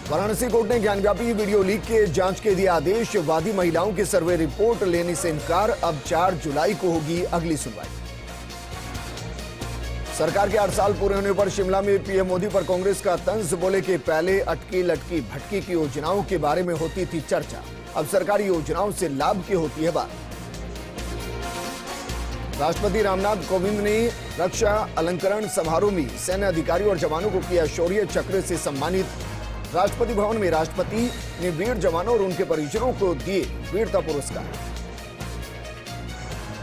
Varanasi court ने Gyanvapi video leak के जांच के दिया आदेश। वादी महिलाओं की सर्वे रिपोर्ट लेने से इनकार। अब 4 जुलाई को होगी अगली सुनवाई। सरकार के 8 साल पूरे होने पर शिमला में पीएम मोदी पर कांग्रेस का तंज। बोले कि पहले अटकी लटकी भटकी की योजनाओं के बारे में होती थी चर्चा, अब सरकारी योजनाओं से लाभ की होती है बात। राष्ट्रपति रामनाथ कोविंद ने रक्षा अलंकरण समारोह में सैन्य अधिकारियों और जवानों को किया शौर्य चक्र से सम्मानित। राष्ट्रपति भवन में राष्ट्रपति ने वीर जवानों और उनके परिजनों को दिए वीरता पुरस्कार।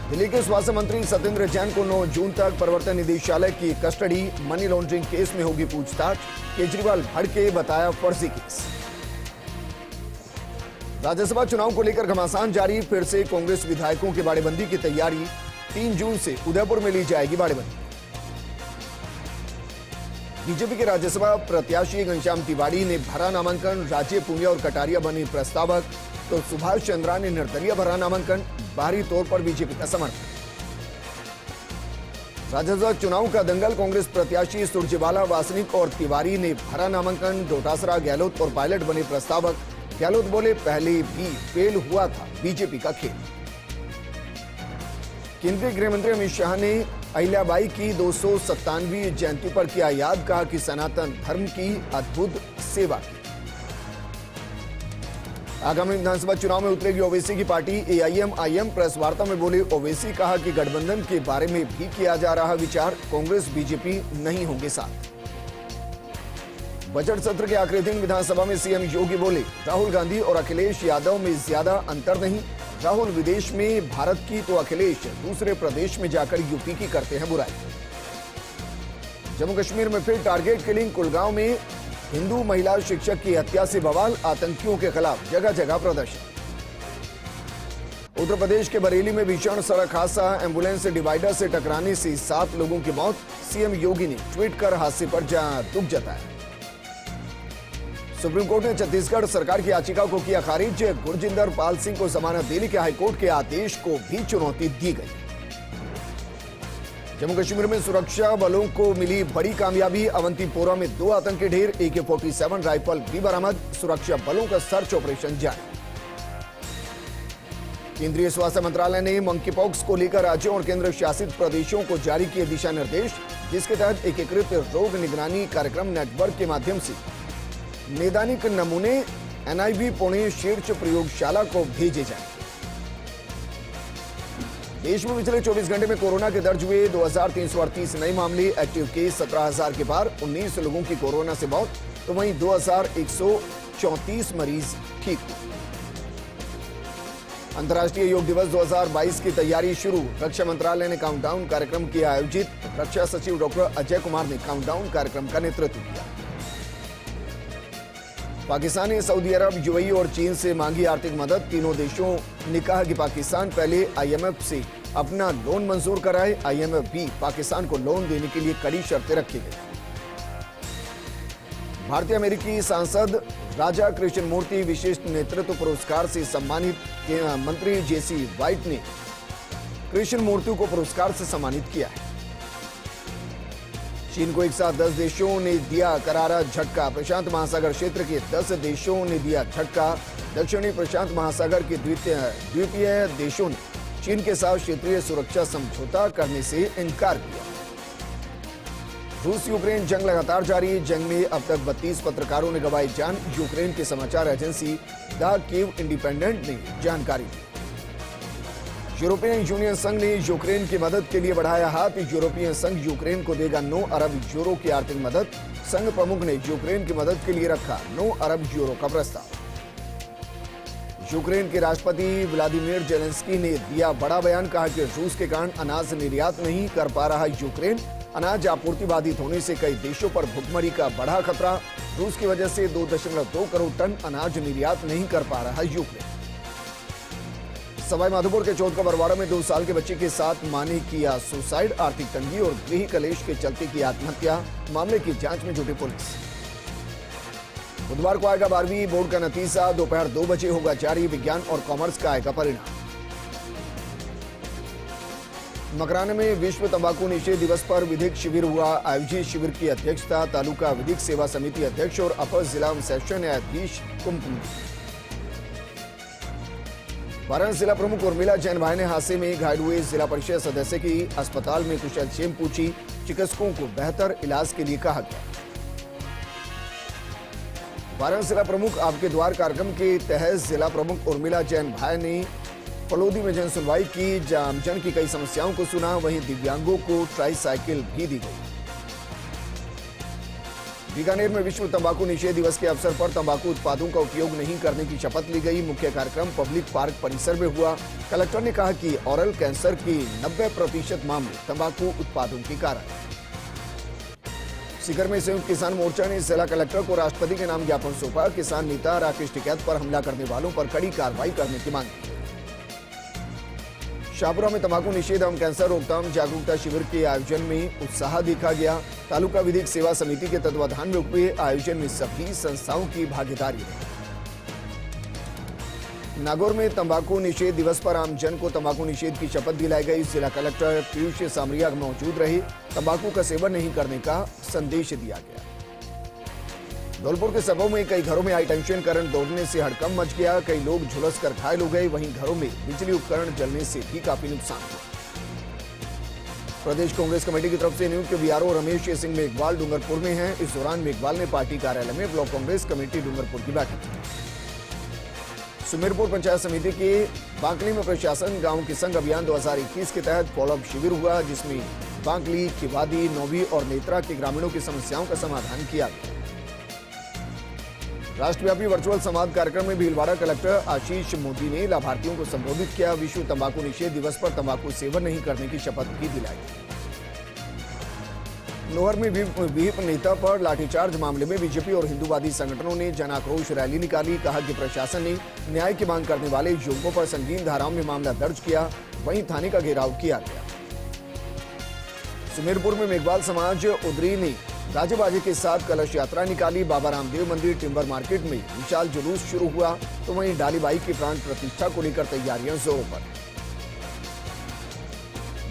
दिल्ली के स्वास्थ्य मंत्री सत्येंद्र जैन को 9 जून तक प्रवर्तन निदेशालय की कस्टडी। मनी लॉन्ड्रिंग केस में होगी पूछताछ। केजरीवाल भड़के बताया फर्जी केस। राज्यसभा चुनाव को लेकर घमासान जारी। फिर से कांग्रेस विधायकों की बाड़ेबंदी की तैयारी। 3 जून से उदयपुर में ली जाएगी बाड़ेबंदी। बीजेपी के राज्यसभा प्रत्याशी घनश्याम तिवारी ने भरा नामांकन। राजे पुनिया और कटारिया बने प्रस्तावक, तो सुभाष चंद्रा ने निर्दलीय भरा नामांकन। बाहरी तौर पर बीजेपी का समर्थन। राज्यसभा चुनाव का दंगल। कांग्रेस प्रत्याशी सुरजेवाला, वासनिक और तिवारी ने भरा नामांकन। डोटासरा, गहलोत और पायलट बने प्रस्तावक। गहलोत बोले पहले भी फेल हुआ था बीजेपी का खेल। केंद्रीय गृह मंत्री अमित शाह ने अहिल्याबाई की 297वीं जयंती पर किया याद। कहा कि सनातन धर्म की अद्भुत सेवा की। आगामी विधानसभा चुनाव में उतरेगी ओवैसी की पार्टी। एआईएम प्रेस वार्ता में बोले ओवैसी। कहा कि गठबंधन के बारे में भी किया जा रहा विचार। कांग्रेस बीजेपी नहीं होंगे साथ। बजट सत्र के आखिरी दिन विधानसभा में सीएम योगी बोले राहुल गांधी और अखिलेश यादव में ज्यादा अंतर नहीं। राहुल विदेश में भारत की तो अखिलेश दूसरे प्रदेश में जाकर यूपी की करते हैं बुराई। जम्मू कश्मीर में फिर टारगेट किलिंग। कुलगांव में हिंदू महिला शिक्षक की हत्या से बवाल। आतंकियों के खिलाफ जगह जगह प्रदर्शन। उत्तर प्रदेश के बरेली में भीषण सड़क हादसा। एम्बुलेंस डिवाइडर से टकराने से 7 लोगों की मौत। सीएम योगी ने ट्वीट कर हादसे पर दुख जताया। सुप्रीम कोर्ट ने छत्तीसगढ़ सरकार की याचिका को किया खारिज। गुरजिंदर पाल सिंह को जमानत देने के हाईकोर्ट के आदेश को भी चुनौती दी गई। जम्मू कश्मीर में सुरक्षा बलों को मिली बड़ी कामयाबी। अवंतीपोरा में 2 आतंकी ढेर। AK-47 राइफल भी बरामद। सुरक्षा बलों का सर्च ऑपरेशन जारी। केंद्रीय स्वास्थ्य मंत्रालय ने मंकीपॉक्स को लेकर राज्यों और केंद्र शासित प्रदेशों को जारी किए दिशा निर्देश, जिसके तहत एकीकृत रोग निगरानी कार्यक्रम नेटवर्क के माध्यम से नैदानिक नमूने NIV पुणे शीर्ष प्रयोगशाला को भेजे जाएंगे। देश में पिछले 24 घंटे में कोरोना के दर्ज हुए 2338 नए मामले। एक्टिव केस 17,000 के पार। 19 लोगों की कोरोना से मौत, तो वहीं 2134 मरीज ठीक हुए। अंतर्राष्ट्रीय योग दिवस 2022 की तैयारी शुरू। रक्षा मंत्रालय ने काउंटडाउन कार्यक्रम किया आयोजित। रक्षा सचिव डॉक्टर अजय कुमार ने काउंटडाउन कार्यक्रम का नेतृत्व किया। पाकिस्तान ने सऊदी अरब, यूएई और चीन से मांगी आर्थिक मदद। तीनों देशों ने कहा कि पाकिस्तान पहले IMF से अपना लोन मंजूर कराए। IMF भी पाकिस्तान को लोन देने के लिए कड़ी शर्तें रखी गई। भारतीय अमेरिकी सांसद राजा कृष्णमूर्ति विशिष्ट नेतृत्व पुरस्कार से सम्मानित। मंत्री JC वाइट ने कृष्णमूर्ति को पुरस्कार से सम्मानित किया है। चीन को एक साथ 10 देशों ने दिया करारा झटका। प्रशांत महासागर क्षेत्र के 10 देशों ने दिया झटका। दक्षिणी प्रशांत महासागर के द्वीपीय देशों ने चीन के साथ क्षेत्रीय सुरक्षा समझौता करने से इनकार किया। रूस यूक्रेन जंग लगातार जारी। जंग में अब तक 32 पत्रकारों ने गंवाई जान। यूक्रेन की समाचार एजेंसी द कीव इंडिपेंडेंट ने जानकारी दी। यूरोपियन यूनियन संघ ने यूक्रेन की मदद के लिए बढ़ाया हाथ। यूरोपियन संघ यूक्रेन को देगा 9 अरब यूरो की आर्थिक मदद। संघ प्रमुख ने यूक्रेन की मदद के लिए रखा 9 अरब यूरो का प्रस्ताव। यूक्रेन के राष्ट्रपति व्लादिमीर जेलेंस्की ने दिया बड़ा बयान। कहा कि रूस के कारण अनाज निर्यात नहीं कर पा रहा यूक्रेन। अनाज आपूर्ति बाधित होने से कई देशों पर भुखमरी का बढ़ा खतरा। रूस की वजह से 2.2 करोड़ टन अनाज निर्यात नहीं कर पा रहा यूक्रेन। सवाई माधोपुर के चौथ का बरवाड़ा में 2 साल के बच्चे के साथ मां ने किया सुसाइड। आर्थिक तंगी और गृह कलेश के चलते की आत्महत्या। मामले की जांच में जुटी पुलिस। बुधवार को आएगा 12वीं बोर्ड का नतीजा। दोपहर 2 बजे होगा जारी। विज्ञान और कॉमर्स का आएगा परिणाम। मकराना में विश्व तंबाकू निषेध दिवस पर विधिक शिविर हुआ। आयोजित शिविर की अध्यक्षता तालुका विधिक सेवा समिति अध्यक्ष और अपर जिला सेशन न्यायाधीश कुंभ। वाराणसी जिला प्रमुख उर्मिला जैन भाई ने हादसे में घायल हुए जिला परिषद सदस्य की अस्पताल में कुशलक्षेम पूछी। चिकित्सकों को बेहतर इलाज के लिए कहा गया। वाराणसी जिला प्रमुख आपके द्वार कार्यक्रम के तहत जिला प्रमुख उर्मिला जैन भाई ने फलोदी में जन सुनवाई की। जन की कई समस्याओं को सुना। वहीं दिव्यांगों को ट्राईसाइकिल भी दी गई। बीकानेर में विश्व तंबाकू निषेध दिवस के अवसर पर तंबाकू उत्पादों का उपयोग नहीं करने की शपथ ली गई। मुख्य कार्यक्रम पब्लिक पार्क परिसर में हुआ। कलेक्टर ने कहा कि ओरल कैंसर की 90% मामले तंबाकू उत्पादों के कारण। सीकर में संयुक्त किसान मोर्चा ने जिला कलेक्टर को राष्ट्रपति के नाम ज्ञापन सौंपा। किसान नेता राकेश टिकैत पर हमला करने वालों पर कड़ी कार्रवाई करने की मांग की। शाहपुरा में तंबाकू निषेध एवं कैंसर रोकथाम जागरूकता शिविर के आयोजन में उत्साह देखा गया। तालुका विधिक सेवा समिति के तत्वाधान में हुए आयोजन में सभी संस्थाओं की भागीदारी रही। नागौर में तंबाकू निषेध दिवस पर आमजन को तंबाकू निषेध की शपथ दिलाई गई। जिला कलेक्टर पीयूष सामरिया मौजूद रहे। तंबाकू का सेवन नहीं करने का संदेश दिया गया। धौलपुर के सबों में कई घरों में हाई टेंशन करंट दौड़ने से हड़कंप मच गया। कई लोग झुलसकर घायल हो गए। वहीं घरों में बिजली उपकरण जलने से भी काफी नुकसान हुआ। प्रदेश कांग्रेस कमेटी की तरफ से नियुक्त बीआरओ रमेश सिंह मेघवाल डूंगरपुर में हैं। इस दौरान मेघवाल ने पार्टी कार्यालय में ब्लॉक कांग्रेस कमेटी डूंगरपुर की बैठक की। सुमेरपुर पंचायत समिति के बांकली में प्रशासन गांव के संग अभियान 2021 के तहत फॉलोअप शिविर हुआ, जिसमें बांकली, खिवादी, नौवी और नेत्रा के ग्रामीणों की समस्याओं का समाधान किया गया। राष्ट्रव्यापी वर्चुअल संवाद कार्यक्रम में भीलवाड़ा कलेक्टर आशीष मोदी ने लाभार्थियों को संबोधित किया। विश्व तंबाकू निषेध दिवस पर तंबाकू सेवन नहीं करने की शपथ भी दिलाई। नोहर में विहिप नेता पर लाठीचार्ज मामले में बीजेपी और हिंदूवादी संगठनों ने जन आक्रोश रैली निकाली। कहा कि प्रशासन ने न्याय की मांग करने वाले युवकों पर संगीन धाराओं में मामला दर्ज किया। वहीं थाने का घेराव किया गया। सुमेरपुर में मेघवाल समाज उदरी ने बाजे बाजे के साथ कलश यात्रा निकाली। बाबा रामदेव मंदिर टिम्बर मार्केट में विशाल जुलूस शुरू हुआ, तो वहीं डालीबाई की प्राण प्रतिष्ठा को लेकर तैयारियां जोरों पर।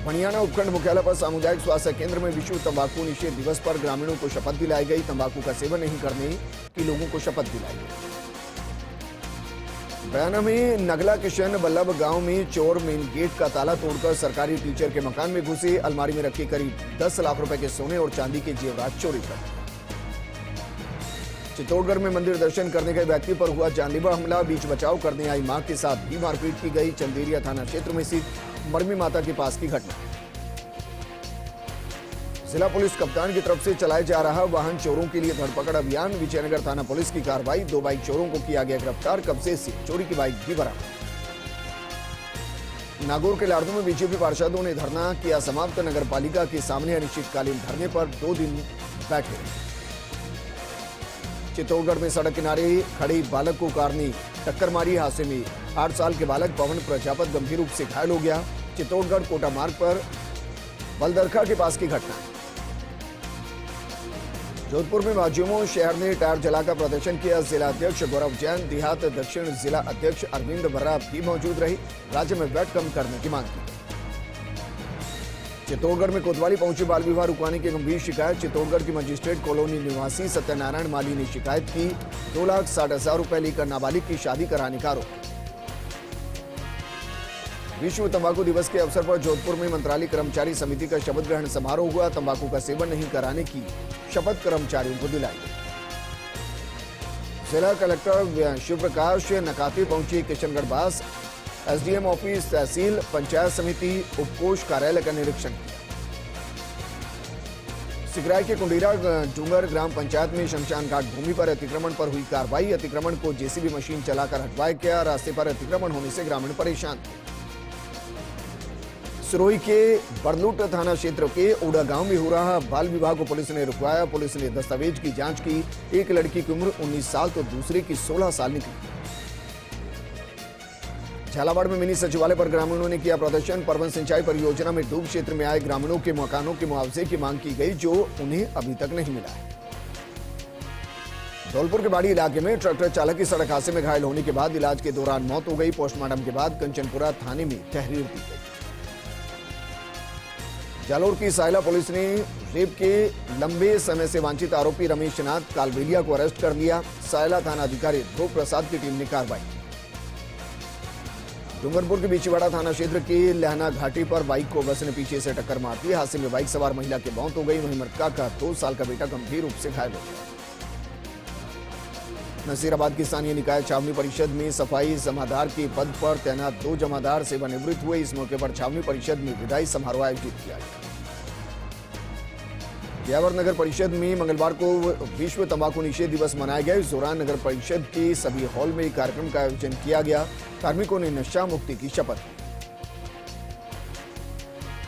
भणियाना उपखंड मुख्यालय पर सामुदायिक स्वास्थ्य केंद्र में विश्व तंबाकू निषेध दिवस पर ग्रामीणों को शपथ दिलाई गई। तंबाकू का सेवन नहीं करने की लोगों को शपथ दिलाई गई। बयाना में नगला किशन वल्लभ गांव में चोर मेन गेट का ताला तोड़कर सरकारी टीचर के मकान में घुसे। अलमारी में रखे करीब 10 लाख रुपए के सोने और चांदी के जेवरात चोरी कर। चित्तौड़गढ़ में मंदिर दर्शन करने गए व्यक्ति पर हुआ जानलेवा हमला। बीच बचाव करने आई मां के साथ भी मारपीट की गई। चंदेरिया थाना क्षेत्र में स्थित मरमी माता के पास की घटना। जिला पुलिस कप्तान की तरफ से चलाया जा रहा वाहन चोरों के लिए धरपकड़ अभियान। विजयनगर थाना पुलिस की कार्रवाई। 2 बाइक चोरों को किया गया गिरफ्तार। कब्जे से चोरी की बाइक भी बरामद। नागौर के लाड़दू में बीजेपी पार्षदों ने धरना किया समाप्त। नगर पालिका के सामने अनिश्चितकालीन धरने पर 2 दिन बैठे। चित्तौड़गढ़ में सड़क किनारे खड़े बालक को कार ने टक्कर मारी। हादसे में 8 साल के बालक पवन प्रजापत गंभीर रूप से घायल हो गया। चित्तौड़गढ़ कोटा मार्ग पर बलदरखा के पास की घटना। जोधपुर में माध्यमों शहर ने टायर जलाकर प्रदर्शन किया। जिला अध्यक्ष गौरव जैन, देहात दक्षिण जिला अध्यक्ष अरविंद बर्रा भी मौजूद रही। राज्य में वैट कम करने की मांग की। चित्तौड़गढ़ में कोतवाली पहुंचे बाल विवाह रुकवाने की गंभीर शिकायत। चित्तौड़गढ़ की मजिस्ट्रेट कॉलोनी निवासी सत्यनारायण माली ने शिकायत की। 2,60,000 रुपए लेकर नाबालिग की शादी कराने का आरोप। विश्व तंबाकू दिवस के अवसर पर जोधपुर में मंत्रालय कर्मचारी समिति का शपथ ग्रहण समारोह हुआ। तंबाकू का सेवन नहीं कराने की शपथ कर्मचारियों को दिलाई गई। जिला कलेक्टर शिव प्रकाश नकाते पहुंचे किशनगढ़ बास। एसडीएम ऑफिस, तहसील, पंचायत समिति, उपकोष कार्यालय का निरीक्षण किया। सिगराई के कुंडीरा डूंगर ग्राम पंचायत में शमशान घाट भूमि पर अतिक्रमण पर हुई कार्रवाई। अतिक्रमण को जेसीबी मशीन चलाकर हटवाया गया। रास्ते पर अतिक्रमण होने से ग्रामीण परेशान थे। सिरोही के बरलूट थाना क्षेत्र के ओडा गांव में हो रहा बाल विवाह को पुलिस ने रुकवाया। पुलिस ने दस्तावेज की जांच की। एक लड़की की उम्र 19 साल तो दूसरे की 16 साल निकली। झालावाड़ में मिनी सचिवालय पर ग्रामीणों ने किया प्रदर्शन। परवन सिंचाई परियोजना में डूब क्षेत्र में आए ग्रामीणों के मकानों के मुआवजे की मांग की गई, जो उन्हें अभी तक नहीं मिला है। धौलपुर के बाड़ी इलाके में ट्रैक्टर चालक की सड़क हादसे में घायल होने के बाद इलाज के दौरान मौत हो गई। पोस्टमार्टम के बाद कंचनपुरा थाने में तहरीर दी गई। जालोर की सायला पुलिस ने रेप के लंबे समय से वांछित आरोपी रमेश नाथ कालबेलिया को अरेस्ट कर लिया। सायला थाना अधिकारी ध्रुव प्रसाद की टीम ने कार्रवाई की। डूंगरपुर के बिछीवाड़ा थाना क्षेत्र की लहना घाटी पर बाइक को बस ने पीछे से टक्कर मार दी। हादसे में बाइक सवार महिला की मौत हो गई, वहीं मृतका का 2 साल का बेटा गंभीर रूप से घायल हो गया। नसीराबाद की स्थानीय निकाय छावनी परिषद में सफाई जमादार के पद पर तैनात 2 जमादार सेवानिवृत्त हुए। इस मौके पर छावनी परिषद में विदाई समारोह आयोजित किया गया। ब्यावर नगर परिषद में मंगलवार को विश्व तंबाकू निषेध दिवस मनाया गया। इस दौरान नगर परिषद के सभी हॉल में कार्यक्रम का आयोजन किया गया। कार्मिकों ने नशा मुक्ति की शपथ ली।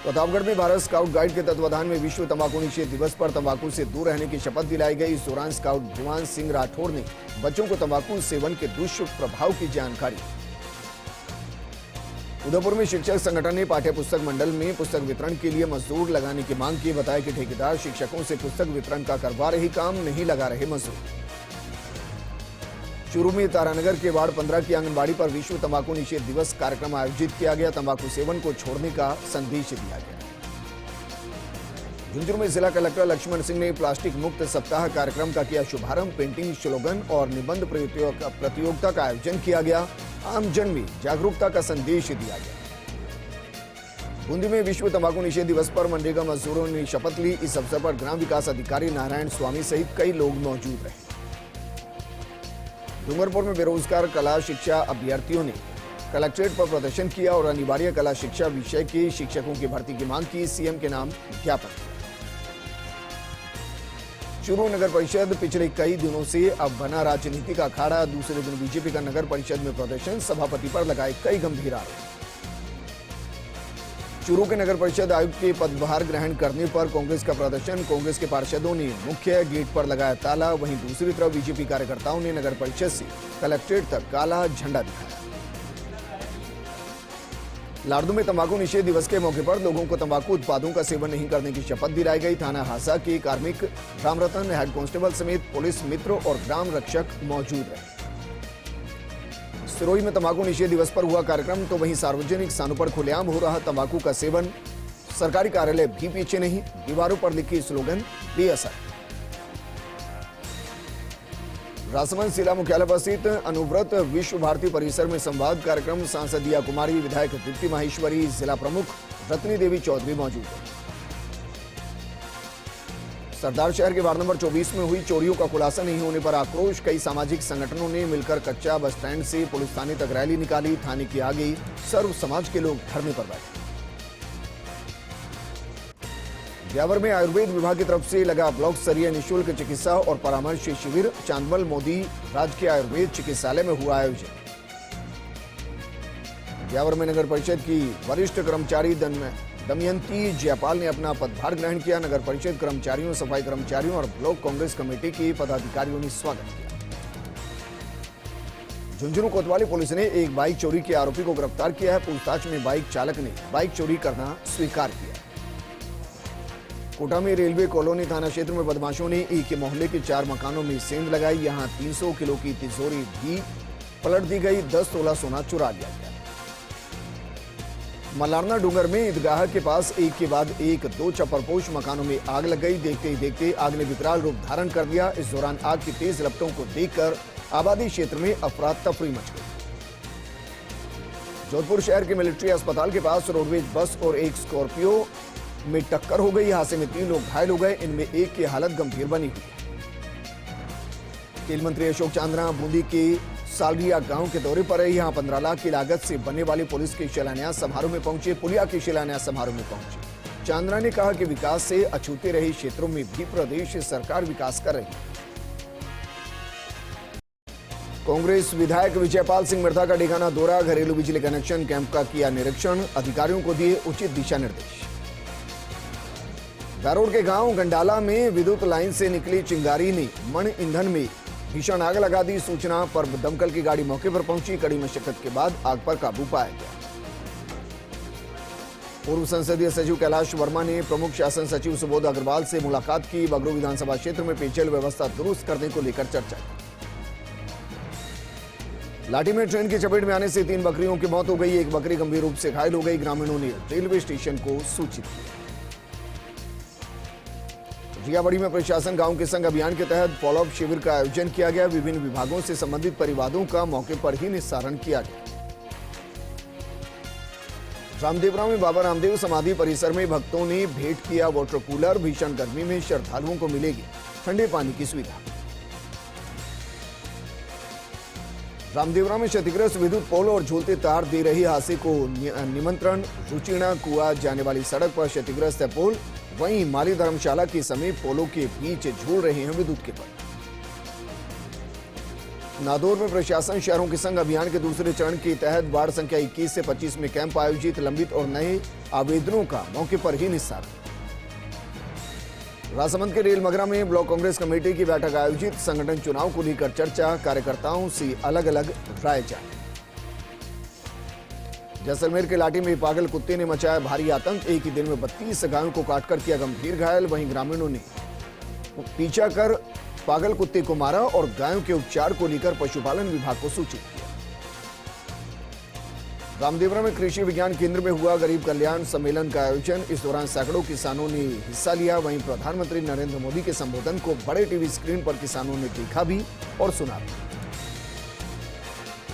प्रतापगढ़ में भारत स्काउट गाइड के तत्वाधान में विश्व तंबाकू निषेध दिवस पर तंबाकू से दूर रहने की शपथ दिलाई गई। इस दौरान स्काउट भगवान सिंह राठौड़ ने बच्चों को तंबाकू सेवन के दुष्प्रभाव की जानकारी। उदयपुर में शिक्षक संगठन ने पाठ्य पुस्तक मंडल में पुस्तक वितरण के लिए मजदूर लगाने की मांग की। बताया कि ठेकेदार शिक्षकों से पुस्तक वितरण का करवा रहे काम, नहीं लगा रहे मजदूर। चूरू में तारानगर के वार्ड 15 की आंगनबाड़ी पर विश्व तंबाकू निषेध दिवस कार्यक्रम आयोजित किया गया। तंबाकू सेवन को छोड़ने का संदेश दिया गया। झुंझुनू में जिला कलेक्टर लक्ष्मण सिंह ने प्लास्टिक मुक्त सप्ताह कार्यक्रम का किया शुभारंभ। पेंटिंग, स्लोगन और निबंध प्रतियोगिता का आयोजन किया गया। आमजन में जागरूकता का संदेश दिया गया। बूंदी में विश्व तंबाकू निषेध दिवस पर मनरेगा मजदूरों ने शपथ ली। इस अवसर पर ग्राम विकास अधिकारी नारायण स्वामी सहित कई लोग मौजूद रहे। डूंगरपुर में बेरोजगार कला शिक्षा अभ्यर्थियों ने कलेक्ट्रेट पर प्रदर्शन किया और अनिवार्य कला शिक्षा विषय के शिक्षकों की भर्ती की मांग की। सीएम के नाम ज्ञापन। चूरू नगर परिषद पिछले कई दिनों से अब बना राजनीति का अखाड़ा। दूसरे दिन बीजेपी का नगर परिषद में प्रदर्शन, सभापति पर लगाए कई गंभीर आरोप। चूरू के नगर परिषद आयुक्त के पदभार ग्रहण करने पर कांग्रेस का प्रदर्शन। कांग्रेस के पार्षदों ने मुख्य गेट पर लगाया ताला। वहीं दूसरी तरफ बीजेपी कार्यकर्ताओं ने नगर परिषद से कलेक्ट्रेट तक काला झंडा दिखाया। लाड़दू में तंबाकू निषेध दिवस के मौके पर लोगों को तंबाकू उत्पादों का सेवन नहीं करने की शपथ दिलाई गई। थाना हासा के कार्मिक रामरतन, हेड कांस्टेबल समेत पुलिस मित्र और ग्राम रक्षक मौजूद रहे। सिरोही में तंबाकू निषेध दिवस पर हुआ कार्यक्रम, तो वहीं सार्वजनिक स्थानों पर खुलेआम हो रहा तंबाकू का सेवन। सरकारी कार्यालय भी पीछे नहीं, दीवारों पर लिखी स्लोगन बेअसर। राजसमंद जिला मुख्यालय पर स्थित अनुव्रत विश्व भारती परिसर में संवाद कार्यक्रम। सांसद दिया कुमारी, विधायक दीप्ति माहेश्वरी, जिला प्रमुख रत्नी देवी चौधरी मौजूद हैं। सरदार शहर के वार्ड नंबर 24 में हुई चोरियों का खुलासा नहीं होने पर आक्रोश। कई सामाजिक संगठनों ने मिलकर कच्चा बस स्टैंड से पुलिस थाने तक रैली निकाली। थाने के आगे सर्व समाज के लोग धरने पर बैठे। ब्यावर में आयुर्वेद विभाग की तरफ से लगा ब्लॉक स्तरीय निःशुल्क चिकित्सा और परामर्श शिविर। चांदमल मोदी राजकीय आयुर्वेद चिकित्सालय में हुआ आयोजन। ब्यावर में नगर परिषद की वरिष्ठ कर्मचारी दमयंती जयपाल ने अपना पदभार ग्रहण किया। नगर परिषद कर्मचारियों, सफाई कर्मचारियों और ब्लॉक कांग्रेस कमेटी के पदाधिकारियों ने स्वागत किया। झुंझुनू कोतवाली पुलिस ने एक बाइक चोरी के आरोपी को गिरफ्तार किया है। पूछताछ में बाइक चालक ने बाइक चोरी करना स्वीकार किया। कोटा में रेलवे कॉलोनी थाना क्षेत्र में बदमाशों ने एक मोहल्ले के 4 मकानों में सेंध लगाई। यहां 300 किलो की तिजोरी भी पलट दी गई। 10 तोला सोना चुरा लिया गया। मलारना डूंगर में ईदगाह के पास एक के बाद एक 2 छप्परपोश मकानों में आग लग गई। देखते ही देखते आग ने विकराल रूप धारण कर लिया। इस दौरान आग की तेज लपटों को देखकर आबादी क्षेत्र में अफरा तफरी मच गई। जोधपुर शहर के मिलिट्री अस्पताल के पास रोडवेज बस और एक स्कॉर्पियो में टक्कर हो गई। हादसे में 3 लोग घायल हो गए, इनमें एक की हालत गंभीर बनी हुई है। खेल मंत्री अशोक चांद्रा बूंदी के सालरिया गांव के दौरे पर है। यहां 15 लाख की लागत से बनने वाली पुलिस के शिलान्यास समारोह में पहुंचे। पुलिया के शिलान्यास समारोह में पहुंचे चांद्रा ने कहा कि विकास से अछूते रहे क्षेत्रों में भी प्रदेश सरकार विकास कर रही है। कांग्रेस विधायक विजयपाल सिंह मिर्धा का डेगाना दौरा, घरेलू बिजली कनेक्शन कैंप का किया निरीक्षण। अधिकारियों को दिए उचित दिशा निर्देश। दारोड के गांव गंडाला में विद्युत लाइन से निकली चिंगारी ने मण ईंधन में भीषण आग लगा दी। सूचना पर दमकल की गाड़ी मौके पर पहुंची। कड़ी मशक्कत के बाद आग पर काबू पाया गया। पूर्व संसदीय सचिव कैलाश वर्मा ने प्रमुख शासन सचिव सुबोध अग्रवाल से मुलाकात की। बगरू विधानसभा क्षेत्र में पेयजल व्यवस्था दुरुस्त करने को लेकर चर्चा की। लाठी में ट्रेन की चपेट में आने से 3 बकरियों की मौत हो गई। एक बकरी गंभीर रूप से घायल हो गई। ग्रामीणों ने रेलवे स्टेशन को सूचित किया। जियाबड़ी में प्रशासन गांव के संग अभियान के तहत फॉलोअप शिविर का आयोजन किया गया। विभिन्न विभागों से संबंधित परिवारों का मौके पर ही निस्तारण किया गया। रामदेवरा में बाबा रामदेव समाधि परिसर में भक्तों ने भेंट किया वाटर कूलर। भीषण गर्मी में श्रद्धालुओं को मिलेगी ठंडे पानी की सुविधा। रामदेवरा में क्षतिग्रस्त विद्युत पोल और झूलते तार दे रही हादसे को निमंत्रण। रुचिणा कुआ जाने वाली सड़क पर क्षतिग्रस्त है पोल। वहीं माली धर्मशाला के समीप पोलों के बीच झूल रहे हैं विद्युत के पोल। नादौर में प्रशासन शहरों के संग अभियान के दूसरे चरण के तहत वार्ड संख्या 21 से 25 में कैंप आयोजित। लंबित और नए आवेदनों का मौके पर ही निस्तारण। राजसमंद के रेल मगरा में ब्लॉक कांग्रेस कमेटी की बैठक आयोजित। संगठन चुनाव को लेकर चर्चा, कार्यकर्ताओं से अलग अलग राय जाने। जैसलमेर के लाठी में पागल कुत्ते ने मचाया भारी आतंक। एक ही दिन में 32 गायों को काटकर किया गंभीर घायल। वहीं ग्रामीणों ने पीछा कर पागल कुत्ते को मारा और गायों के उपचार को लेकर पशुपालन विभाग को सूचित किया। रामदेवरा में कृषि विज्ञान केंद्र में हुआ गरीब कल्याण सम्मेलन का आयोजन। इस दौरान सैकड़ों किसानों ने हिस्सा लिया। वहीं प्रधानमंत्री नरेंद्र मोदी के संबोधन को बड़े टीवी स्क्रीन पर किसानों ने देखा भी और सुना भी।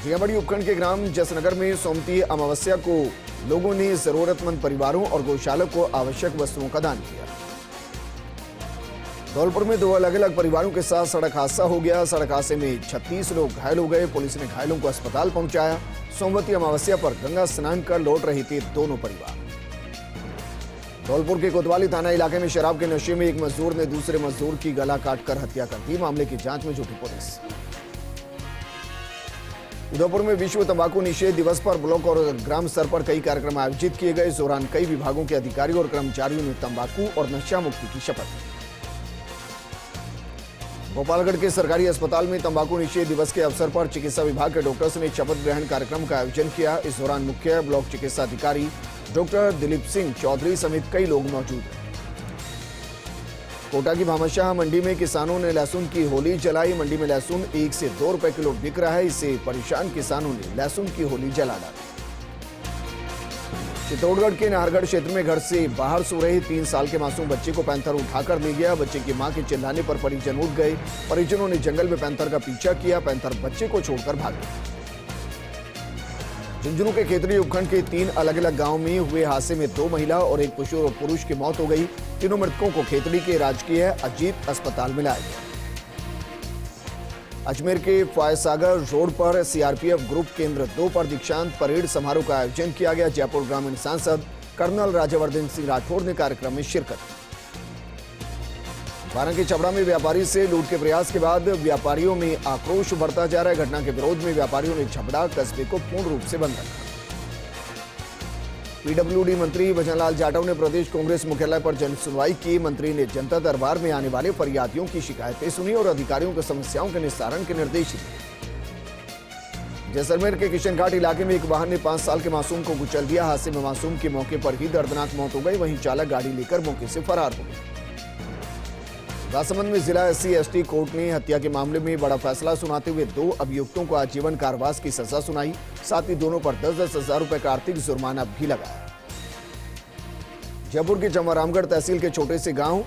जियाबड़ी उपखंड के ग्राम जसनगर में सोमती अमावस्या को लोगों ने जरूरतमंद परिवारों और गौशालों को आवश्यक वस्तुओं का दान किया। धौलपुर में 2 अलग अलग परिवारों के साथ सड़क हादसा हो गया। सड़क हादसे में 36 लोग घायल हो गए। पुलिस ने घायलों को अस्पताल पहुंचाया। सोमवती अमावस्या पर गंगा स्नान कर लौट रहे थे दोनों परिवार। धौलपुर के कोतवाली थाना इलाके में शराब के नशे में एक मजदूर ने दूसरे मजदूर की गला काटकर हत्या कर दी। मामले की जांच में जुटी पुलिस। उदयपुर में विश्व तंबाकू निषेध दिवस पर ब्लॉक और ग्राम स्तर पर कई कार्यक्रम आयोजित किए गए। इस दौरान कई विभागों के अधिकारियों और कर्मचारियों ने तंबाकू और नशा मुक्ति की शपथ ली। गोपालगढ़ के सरकारी अस्पताल में तंबाकू निषेध दिवस के अवसर पर चिकित्सा विभाग के डॉक्टर्स ने शपथ ग्रहण कार्यक्रम का आयोजन किया। इस दौरान मुख्य ब्लॉक चिकित्सा अधिकारी डॉक्टर दिलीप सिंह चौधरी समेत कई लोग मौजूद रहे। कोटा की भामाशाह मंडी में किसानों ने लहसुन की होली जलाई। मंडी में लहसुन 1 से 2 रुपए किलो बिक रहा है। इससे परेशान किसानों ने लहसुन की होली जला डाली। चित्तौड़गढ़ के नाहरगढ़ क्षेत्र में घर से बाहर सो रहे 3 साल के मासूम बच्चे को पैंथर उठाकर ले गया। बच्चे की मां के चिल्लाने पर परिजन उठ गए। परिजनों ने जंगल में पैंथर का पीछा किया। पैंथर बच्चे को छोड़कर भाग गया। झुंझुनू के खेतड़ी उपखंड के 3 अलग अलग गांव में हुए हादसे में 2 महिला और 1 पुरुष की मौत हो गई। तीनों मृतकों को खेतड़ी के राजकीय अजीत अस्पताल में लाया गया। अजमेर के फायसागर रोड पर सीआरपीएफ ग्रुप केंद्र 2 पर दीक्षांत परेड समारोह का आयोजन किया गया। जयपुर ग्रामीण सांसद कर्नल राज्यवर्धन सिंह राठौड़ ने कार्यक्रम में शिरकत की। बारां के छबड़ा में व्यापारी से लूट के प्रयास के बाद व्यापारियों में आक्रोश बढ़ता जा रहा है। घटना के विरोध में व्यापारियों ने छबड़ा कस्बे को पूर्ण रूप से बंद रखा। पीडब्ल्यूडी मंत्री भजनलाल जाटव ने प्रदेश कांग्रेस मुख्यालय पर जन सुनवाई की। मंत्री ने जनता दरबार में आने वाले फरियादियों की शिकायतें सुनी और अधिकारियों को समस्याओं के निस्तारण के निर्देश दिए। जैसलमेर के किशनघाट इलाके में एक वाहन ने 5 साल के मासूम को कुचल दिया। हादसे में मासूम की मौके पर ही दर्दनाक मौत हो गई। वहीं चालक गाड़ी लेकर मौके से फरार हो गया। राजसमंद में जिला SC/ST कोर्ट ने हत्या के मामले में बड़ा फैसला सुनाते हुए 2 अभियुक्तों को आजीवन कारावास की सजा सुनाई। साथ ही दोनों पर 10-10 हजार रुपए का आर्थिक जुर्माना भी लगाया। जयपुर के जमवारामगढ़ तहसील के छोटे से गांव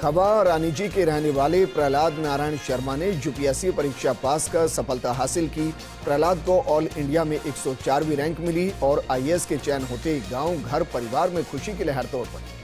खबा रानीजी के रहने वाले प्रहलाद नारायण शर्मा ने UPSC परीक्षा पास कर सफलता हासिल की। प्रहलाद को ऑल इंडिया में 104वीं रैंक मिली और IAS के चयन होते गांव घर परिवार में खुशी की लहर तोड़ पड़ी।